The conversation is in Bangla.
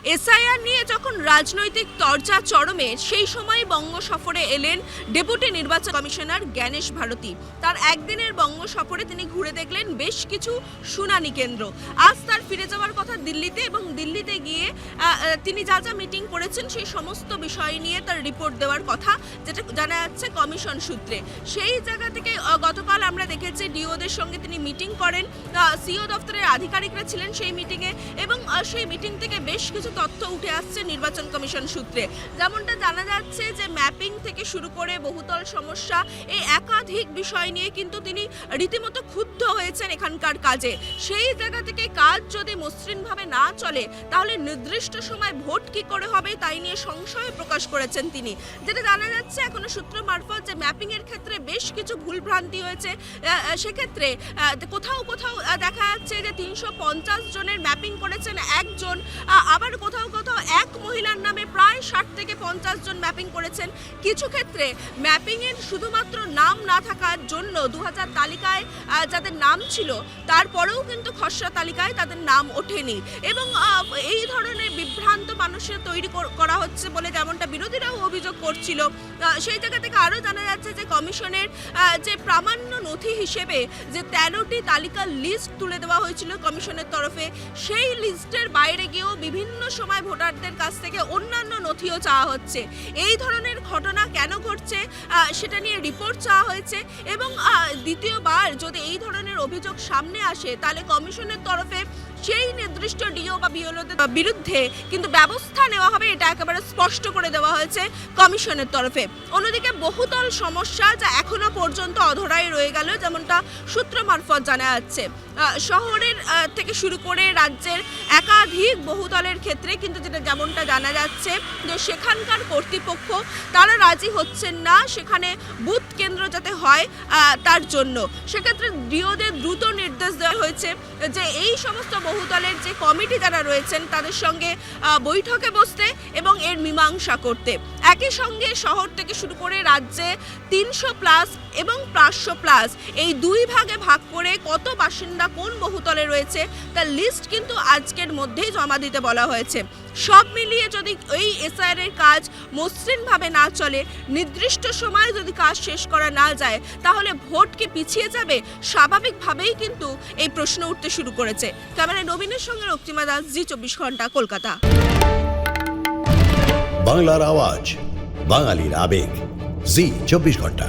এসআইআর নিয়ে যখন রাজনৈতিক তরজা চরমে সেই সময় বঙ্গ সফরে এলেন ডেপুটি নির্বাচন কমিশনার জ্ঞানেশ ভারতী। তার একদিনের বঙ্গ সফরে তিনি ঘুরে দেখলেন বেশ কিছু শুনানি কেন্দ্র। আজ তার ফিরে যাওয়ার কথা দিল্লিতে, এবং দিল্লিতে গিয়ে তিনি যা যা মিটিং করেছেন সেই সমস্ত বিষয় নিয়ে তার রিপোর্ট দেওয়ার কথা, যেটা জানা যাচ্ছে কমিশন সূত্রে। সেই জায়গা থেকে গতকাল আমরা দেখেছি ডিওদের সঙ্গে তিনি মিটিং করেন, সিও দপ্তরের আধিকারিকরা ছিলেন সেই মিটিংয়ে, এবং সেই মিটিং থেকে বেশ কিছু তথ্য উঠে আসছে নির্বাচন কমিশন সূত্রে। যেমনটা জানা যাচ্ছে যে ম্যাপিং থেকে শুরু করে বহুতল সমস্যা, এই একাধিক বিষয় নিয়ে কিন্তু তিনি রীতিমতো ক্ষুব্ধ হয়েছেন এখানকার কাজে। সেই জায়গা থেকে কাজ যদি মসৃণভাবে না চলে তাহলে নির্দিষ্ট সময় ভোট কি করে হবে তাই নিয়ে সংশয় প্রকাশ করেছেন তিনি। যেটা জানা যাচ্ছে এখনো সূত্র মারফত যে ম্যাপিং এর ক্ষেত্রে বেশ কিছু ভুলভ্রান্তি হয়েছে। সেক্ষেত্রে কোথাও কোথাও দেখা যাচ্ছে যে 350 জনের ম্যাপিং করেছেন একজন, আবার কোথাও কোথাও এক মহিলার নামে প্রায় 60 থেকে 50 জন ম্যাপিং করেছেন। কিছু ক্ষেত্রে ম্যাপিং এর শুধুমাত্র নাম না থাকার জন্য 2000 তালিকায় যাদের নাম ছিল তারপরেও কিন্তু খসড়া তালিকায় তাদের নাম ওঠেনি, এবং এই ধরনের বিভ্রান্ত মানুষের তৈরি করা হচ্ছে বলে যেমনটা বিরোধীরাও অভিযোগ করছিল। সেই জায়গা থেকে আরও জানা যাচ্ছে যে কমিশনের যে প্রামাণ্য নথি হিসেবে যে 13টি তালিকার লিস্ট তুলে দেওয়া হয়েছিল কমিশনের তরফে, সেই লিস্টের বাইরে গিয়েও বিভিন্ন সময় ভোটারদের কাছ থেকে অন্যান্য নথিও চাওয়া হচ্ছে। এই ধরনের ঘটনা কেন ঘটছে সেটা নিয়ে রিপোর্ট চাওয়া হয়েছে, এবং দ্বিতীয়বার যদি এই ধরনের অভিযোগ সামনে আসে তাহলে কমিশনের তরফে সেই নির্দিষ্ট ডিও বা বিএলওদের বিরুদ্ধে কিন্তু ব্যবস্থা নেওয়া হবে, এটা একেবারে স্পষ্ট করে দেওয়া হয়েছে কমিশনের তরফে। অন্যদিকে বহুতল সমস্যা যা এখনো পর্যন্ত অধরাই রয়ে গেল, যেমনটা সূত্র মারফত জানা যাচ্ছে শহরের থেকে শুরু করে রাজ্যের একাধিক বহুতলের ক্ষেত্রে কিন্তু যেমনটা জানা যাচ্ছে যে সেখানকার কর্তৃপক্ষ তারা রাজি হচ্ছেন না সেখানে বুথ কেন্দ্র যাতে হয় তার জন্য। সেক্ষেত্রে ডিওদের দ্রুত নির্দেশ দেওয়া হয়েছে যে এই সমস্ত বহুতলের যে কমিটি যারা রয়েছেন তাদের সঙ্গে বৈঠকে বসতে এবং এর মীমাংসা করতে। একই সঙ্গে শহর থেকে শুরু করে রাজ্যে 300+ এবং 500+ এই দুই ভাগে ভাগ করে কত বাসিন্দা কোন বহুতলে রয়েছে তার লিস্ট কিন্তু আজকের মধ্যেই জমা দিতে বলা হয়েছে। সব মিলিয়ে যদি এই এসআইআর এর কাজ মসৃণভাবে না চলে, নির্দিষ্ট সময়ে যদি কাজ শেষ করা না যায়, তাহলে ভোট কি পিছিয়ে যাবে? স্বাভাবিকভাবেই কিন্তু এই প্রশ্ন উঠতে শুরু করেছে। ক্যামেরায় নবীনের সঙ্গে রক্তিমা দাস, জি24 ঘন্টা, কলকাতা। বাংলার আওয়াজ, বাঙালির আবেগ, জি24 ঘন্টা।